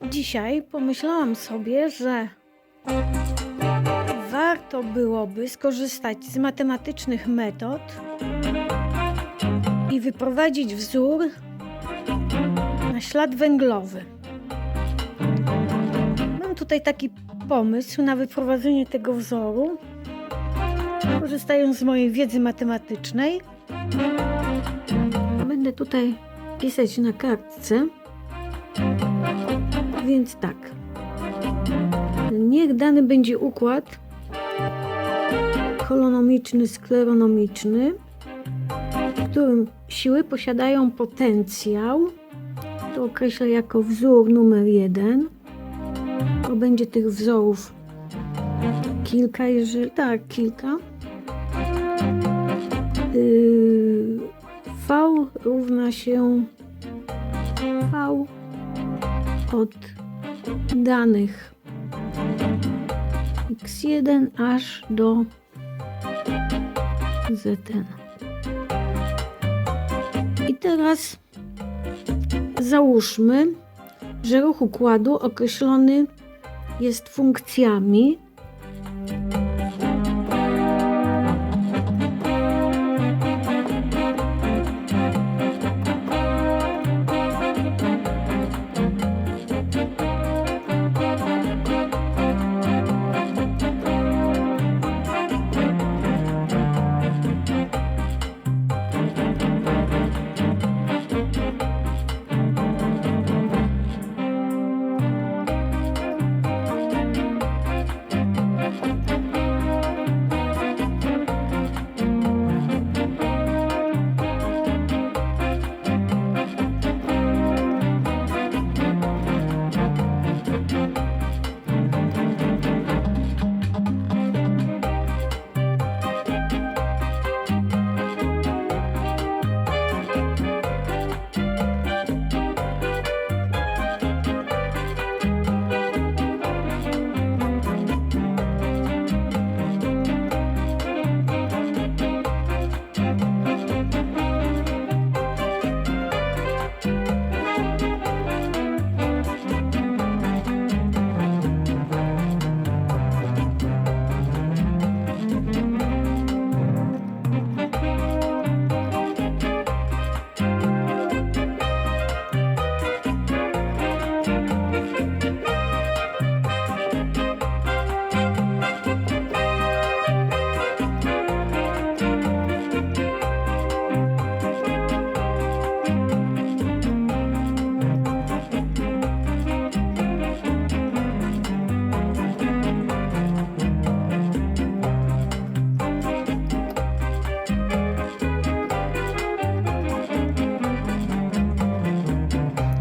Dzisiaj pomyślałam sobie, że warto byłoby skorzystać z matematycznych metod i wyprowadzić wzór na ślad węglowy. Mam tutaj taki pomysł na wyprowadzenie tego wzoru, korzystając z mojej wiedzy matematycznej. Będę tutaj pisać na kartce. Więc tak, niech dany będzie układ holonomiczny, skleronomiczny, w którym siły posiadają potencjał. To określę jako wzór numer 1. To będzie tych wzorów kilka, jeżeli tak, kilka. V równa się V od danych x1 aż do zn. I teraz załóżmy, że ruch układu określony jest funkcjami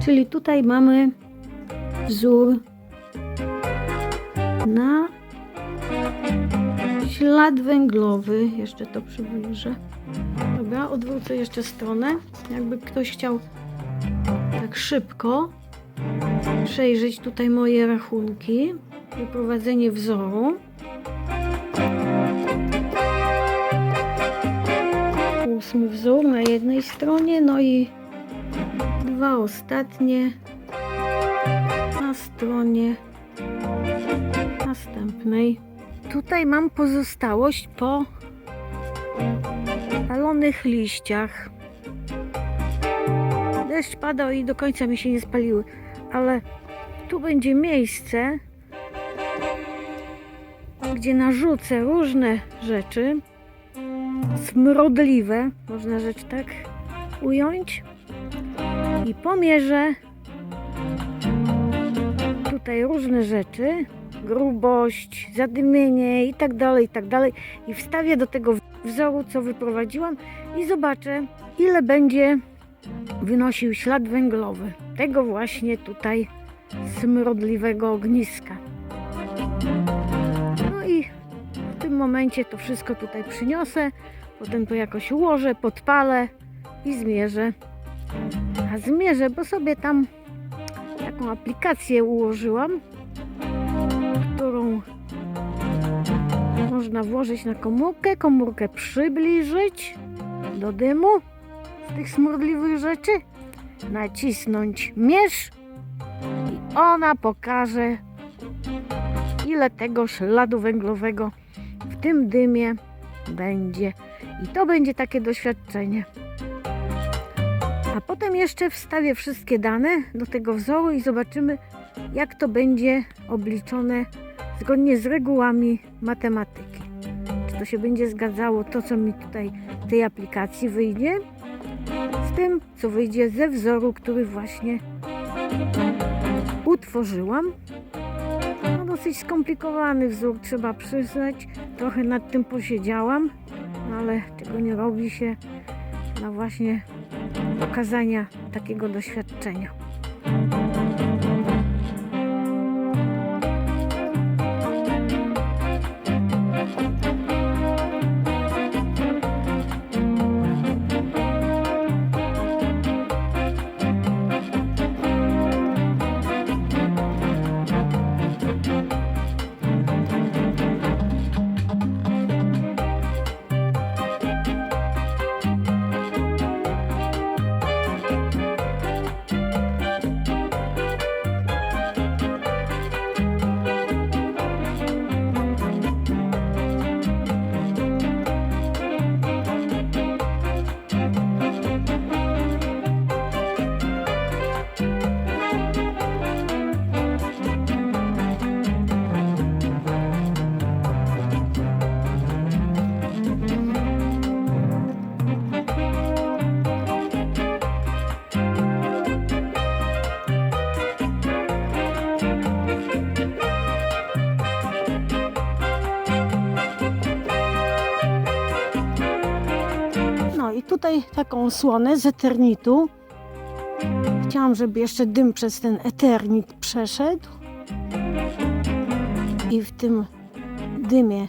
czyli tutaj mamy wzór na ślad węglowy. Jeszcze to przybliżę. Dobra, odwrócę jeszcze stronę. Jakby ktoś chciał tak szybko przejrzeć tutaj moje rachunki. Wyprowadzenie wzoru. Ósmy wzór na jednej stronie, no i dwa ostatnie na stronie następnej. Tutaj mam pozostałość po palonych liściach. Deszcz padał i do końca mi się nie spaliły, ale tu będzie miejsce, gdzie narzucę różne rzeczy smrodliwe, można rzecz tak ująć, i pomierzę tutaj różne rzeczy, grubość, zadymienie i tak dalej, i wstawię do tego wzoru, co wyprowadziłam, i zobaczę, ile będzie wynosił ślad węglowy tego właśnie tutaj smrodliwego ogniska. No i w tym momencie to wszystko tutaj przyniosę, potem to jakoś ułożę, podpalę i zmierzę. A zmierzę, bo sobie tam taką aplikację ułożyłam, którą można włożyć na komórkę przybliżyć do dymu z tych smrodliwych rzeczy, nacisnąć mierz i ona pokaże, ile tego śladu węglowego w tym dymie będzie. I to będzie takie doświadczenie. A potem jeszcze wstawię wszystkie dane do tego wzoru i zobaczymy, jak to będzie obliczone zgodnie z regułami matematyki. Czy to się będzie zgadzało, to co mi tutaj w tej aplikacji wyjdzie, z tym, co wyjdzie ze wzoru, który właśnie utworzyłam. No, dosyć skomplikowany wzór, trzeba przyznać. Trochę nad tym posiedziałam, ale czego nie robi się dla właśnie pokazania takiego doświadczenia. I tutaj taką słonę z eternitu. Chciałam, żeby jeszcze dym przez ten eternit przeszedł. I w tym dymie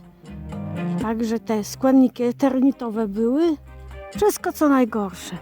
także te składniki eternitowe były. Wszystko co najgorsze.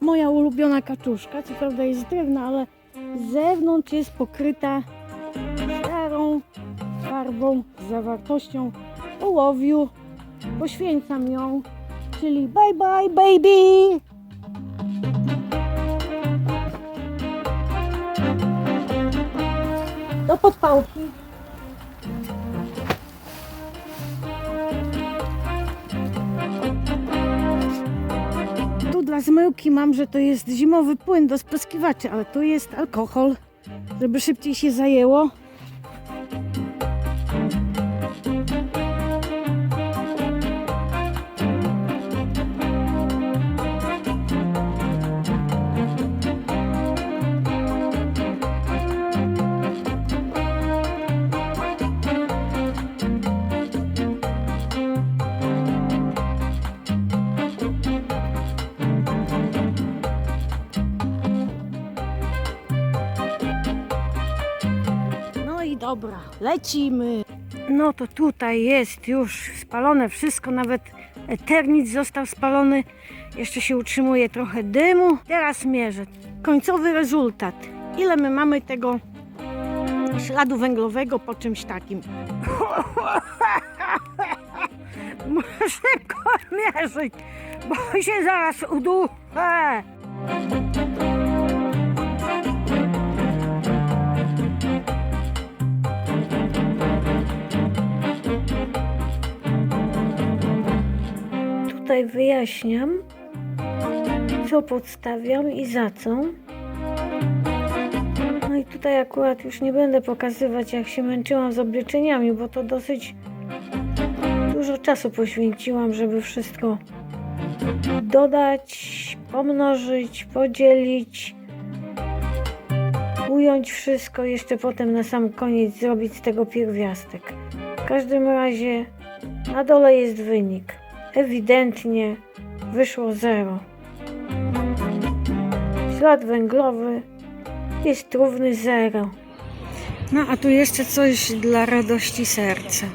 Moja ulubiona kaczuszka, co prawda jest z drewna, ale z zewnątrz jest pokryta starą farbą z zawartością ołowiu. Poświęcam ją, czyli bye bye baby! Do podpałki. Tu dla zmyłki mam, że to jest zimowy płyn do spryskiwaczy, ale tu jest alkohol, żeby szybciej się zajęło. Dobra, lecimy. No to tutaj jest już spalone wszystko, nawet eternit został spalony. Jeszcze się utrzymuje trochę dymu. Teraz mierzę. Końcowy rezultat. Ile my mamy tego śladu węglowego po czymś takim? Muszę szybko mierzyć, bo się zaraz uduszę. tutaj wyjaśniam, co podstawiam i za co. No i tutaj akurat już nie będę pokazywać, jak się męczyłam z obliczeniami, bo to dosyć dużo czasu poświęciłam, żeby wszystko dodać, pomnożyć, podzielić, ująć wszystko, jeszcze potem na sam koniec zrobić z tego pierwiastek. W każdym razie na dole jest wynik. Ewidentnie wyszło 0. Ślad węglowy jest równy 0. No a tu jeszcze coś dla radości serca.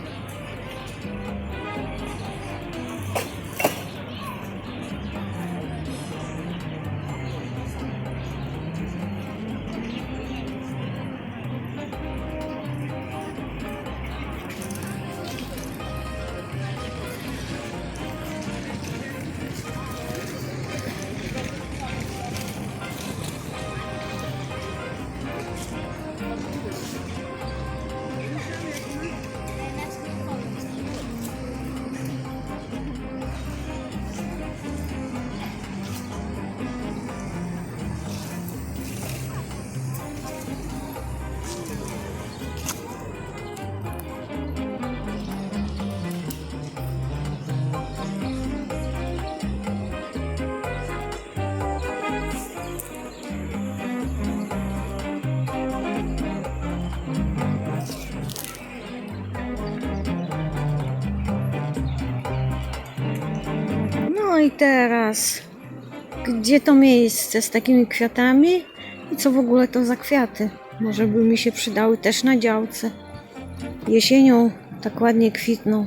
No i teraz, gdzie to miejsce z takimi kwiatami i co w ogóle to za kwiaty? Może by mi się przydały też na działce. Jesienią tak ładnie kwitną.